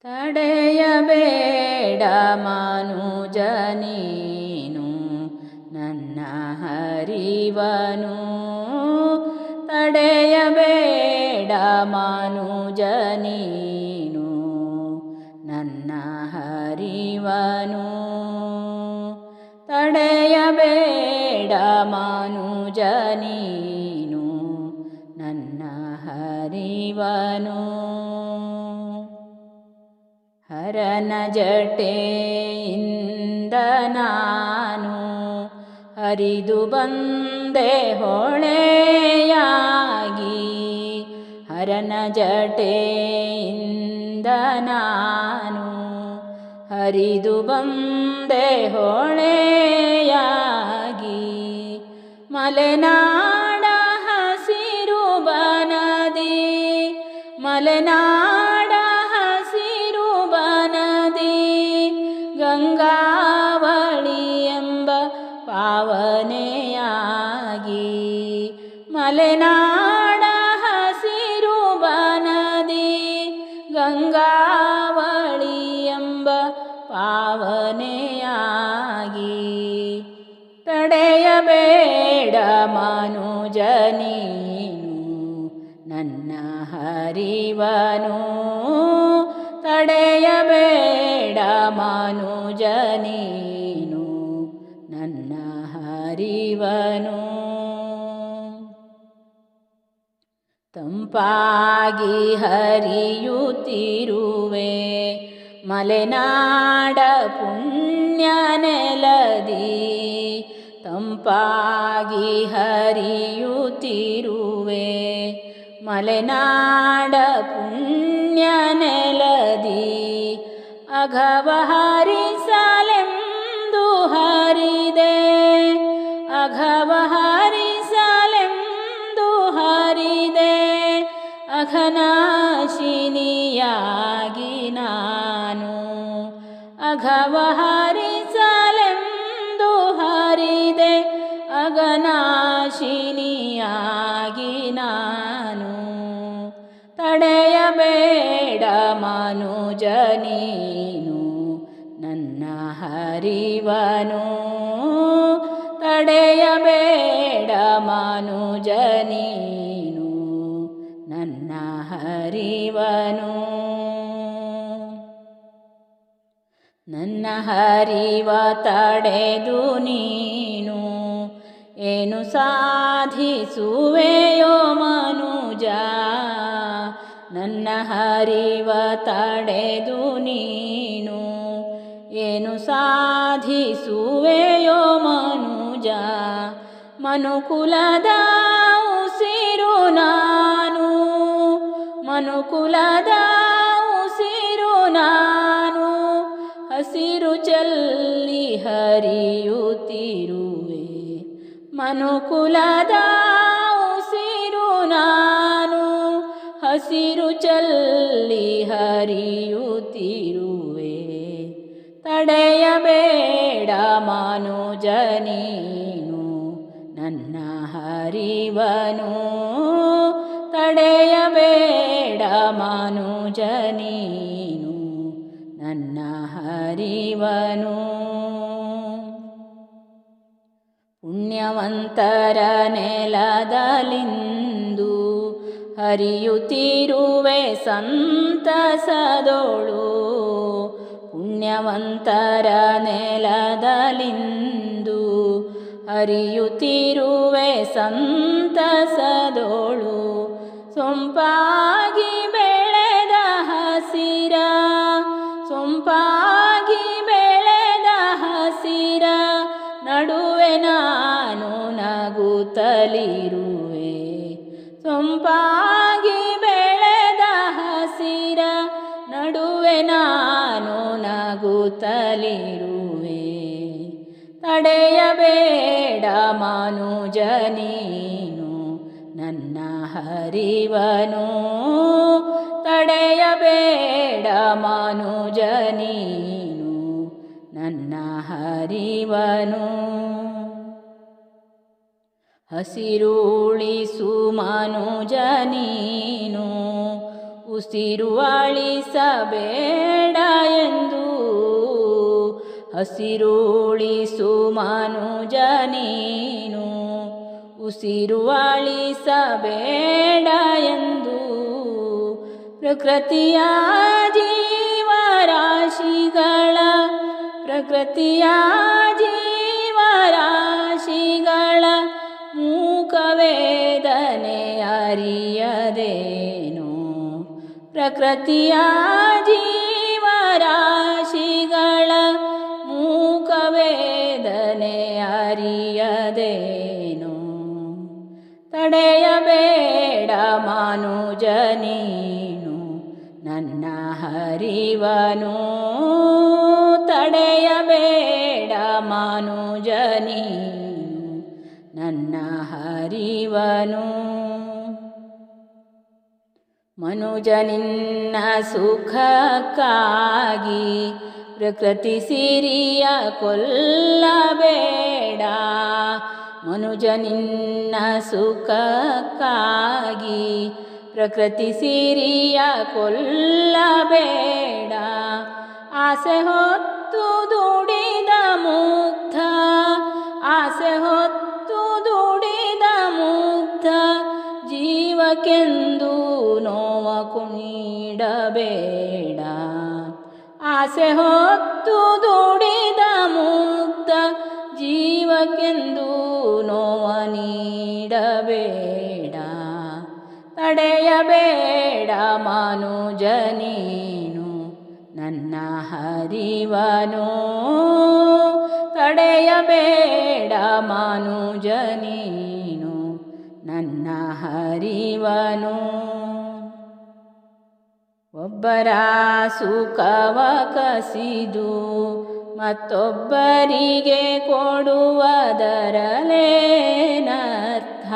ತಡೆಯಬೇಡ ಮನುಜ ನೀನು ನನ್ನ ಹರಿವನು. ತಡೆಯಬೇಡ ಮನುಜ ನೀನು ನನ್ನ ಹರಿವನು. ತಡೆಯಬೇಡ ಮನುಜ ನೀನು ನನ್ನ ಹರಿವನು. ಹರನ ಜಟೆಯಿಂದ ನಾನು ಹರಿದು ಬಂದೆ ಹೊಳೆಯಾಗಿ. ಹರನ ಜಟೆಯಿಂದ ನಾನು ಹರಿದು ಬಂದೆ ಹೊಳೆಯಾಗಿ. ಮಲೆನಾಡ ಹಸಿರು ಬನದಿ, ಮಲೆನಾಡ ಹಸಿರು ಬನದಿ, ಗಂಗಾವಳಿ ಎಂಬ ಪಾವನೆಯಾಗಿ. ಮಲೆನಾಡ ಹಸಿರು ಬನದಿ, ಗಂಗಾವಳಿ ಎಂಬ ಪಾವನೆಯಾಗಿ. ತಡೆಯಬೇಡ ಮನುಜ ನೀನು ನನ್ನ ಹರಿವನು. ತಡೆಯಬೇಡ ಮನುಜ ನೀನು ನನ್ನ ಹರಿವನು. ತಂಪಾಗಿ ಹರಿಯುತ್ತಿರುವೆ ಮಲೆನಾಡ ಪುಣ್ಯ ನೆಲದಿ. ತಂಪಾಗಿ ಹರಿಯುತ್ತಿರುವೆ ಮಲೆನಾಡ ಪುಣ್ಯ ನೆಲದಿ. ಅಘವ ಹರಿಸಲೆಂದು ಹರಿದೆ, ಅಘವ ಹರಿಸಲೆಂದು ಹರಿದೆ. ಅಘನಾಶಿನಿಯಾಗಿ ನಾನು, ಅಘವ ಹರಿಸಲೆಂದು ಹರಿದೆ. ಅಘನಾಶಿನಿಯಾಗಿ ನಾನು. ತಡೆಯಬೇಡ ಮನುಜ ನೀನು ನನ್ನ ಹರಿವನು. ತಡೆಯಬೇಡ ಮನುಜ ನೀನು ನನ್ನ ಹರಿವನು. ನನ್ನ ಹರಿವ ತಡೆದು ನೀನು ಏನು ಸಾಧಿಸುವೆಯೋ ಮನುಜ. ನನ್ನ ಹರಿವ ತಡೆದು ನೀನು ಏನು ಸಾಧಿಸುವೆಯೋ ಮನುಜ. ಮನುಕುಲದ ಉಸಿರು ನಾನು, ಮನುಕುಲದ ಉಸಿರು ನಾನು. ಹಸಿರು ಚೆಲ್ಲಿ ಹರಿಯುತ್ತಿರುವೆ ಮನುಕುಲದ ಉಸಿರು ನಾನು. ಹಸಿರು ಚೆಲ್ಲಿ ಹರಿಯುತ್ತಿರುವೆ. ತಡೆಯಬೇಡ ಮನುಜ ನೀನು ನನ್ನ ಹರಿವನು. ತಡೆಯಬೇಡ ಮನುಜ ನೀನು ನನ್ನ ಹರಿವನು. ಪುಣ್ಯವಂತರ ನೆಲದಲಿಂದು ಹರಿಯುತ್ತಿರುವೆ ಸಂತಸದೊಳು. ಪುಣ್ಯವಂತರ ನೆಲದಲಿಂದು ಹರಿಯುತ್ತಿರುವೆ ಸಂತಸದೊಳು. ಸೊಂಪಾಗಿ ಬೆಳೆದ ಹಸಿರ, ಸೊಂಪಾಗಿ ಬೆಳೆದ ಹಸಿರ ನಡುವೆ ನಾನು ನಗುತ್ತಲಿರುವೆ. ಸೊಂಪಾಗಿ ಬೆಳೆದ ಹಸಿರ ನಡುವೆ ನಾನು ನಗುತ್ತಲಿರುವೆ. ತಡೆಯಬೇಡ ಮನುಜ ನೀನು ನನ್ನ ಹರಿವನು. ತಡೆಯಬೇಡ ಮನುಜ ನೀನು ನನ್ನ ಹರಿವನು. ಹಸಿರುಳಿಸು ಮನುಜ ನೀನು ಉಸಿರುವಾಳಿಸಬೇಡ ಎಂದು ಹಸಿರುಳಿಸು ಮನುಜ ನೀನು. ಉಸಿರುವಾಳಿಸಬೇಡ ಎಂದು ಪ್ರಕೃತಿಯ ಜೀವರಾಶಿಗಳ ಮೂಕವೇದನೆ ಅರಿಯದೇನು. ಪ್ರಕೃತಿಯ ಜೀವರಾಶಿಗಳ ಮೂಕವೇದನೆ ಅರಿಯದೇನು. ತಡೆಯಬೇಡ ಮನುಜ ನೀನು ನನ್ನ ಹರಿವನು. ತಡೆಯಬೇಡ ಮನುಜ ನೀನು ನನ್ನ ಹರಿವನು. ಮನುಜ ನಿನ್ನ ಸುಖಕ್ಕಾಗಿ ಪ್ರಕೃತಿ ಸಿರಿಯ ಕೊಲ್ಲಬೇಡ. ಮನುಜ ನಿನ್ನ ಸುಖಕ್ಕಾಗಿ ಪ್ರಕೃತಿ ಸಿರಿಯ ಕೊಲ್ಲಬೇಡ. ಆಸೆ ಹೊತ್ತು ದುಡಿದ ಮುಗ್ಧ, ಆಸೆ ಹೊತ್ತು ದುಡಿದ ಮುಗ್ಧ ಜೀವಕ್ಕೆಂದು ನೋವ ನೀಡಬೇಡ. ಆಸೆ ಹೊತ್ತು ದುಡಿದ ಮುಗ್ಧ ಜೀವಕ್ಕೆಂದು ನೋವ ನೀಡಬೇಡ. ತಡೆಯಬೇಡ ಮನುಜ ನೀನು ನನ್ನ ಹರಿವನು. ತಡೆಯಬೇಡ ಮನುಜ ನೀನು ನನ್ನ ಹರಿವನು. ಒಬ್ಬರ ಸುಖವ ಕಸಿದು ಮತ್ತೊಬ್ಬರಿಗೆ ಕೊಡುವುದರಲ್ಲೇನರ್ಥ.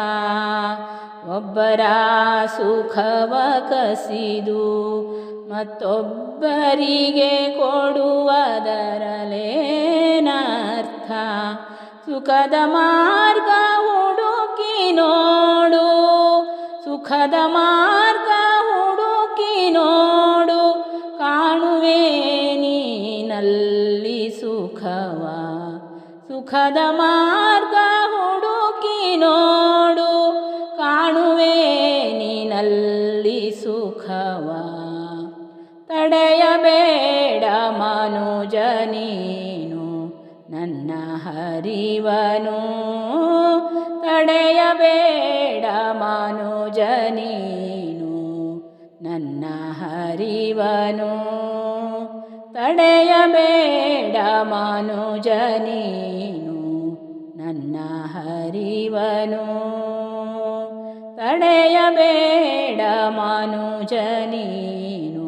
ಒಬ್ಬರ ಸುಖವ ಕಸಿದು ಮತ್ತೊಬ್ಬರಿಗೆ ಕೊಡುವುದರಲ್ಲೇನರ್ಥ. ಸುಖದ ಮಾರ್ಗ ಹುಡುಕಿ ನೋಡು, ಸುಖದ ಮಾರ್ಗ ಹುಡುಕಿ ನೋಡು, ಕಾಣುವೆ ನೀನಲ್ಲಿ ಸುಖವ. ಸುಖದ ಮಾರ್ಗ ಹುಡುಕಿ ನೋಡು, ಕಾಣುವೆ ನೀನಲ್ಲಿ ಸುಖವ. ತಡೆಯಬೇಡ ಮನುಜ ನೀನು ನನ್ನ ಹರಿವನು. ತಡೆಯಬೇಡ ಮನುಜ ನೀನು ನನ್ನ ಹರಿವನು. ತಡೆಯಬೇಡ ಮನುಜ ನೀನು ನನ್ನ ಹರಿವನು. ತಡೆಯಬೇಡ ಮನುಜ ನೀನು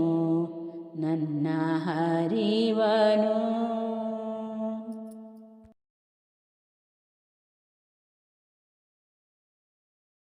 ನನ್ನ ಹರಿವನು.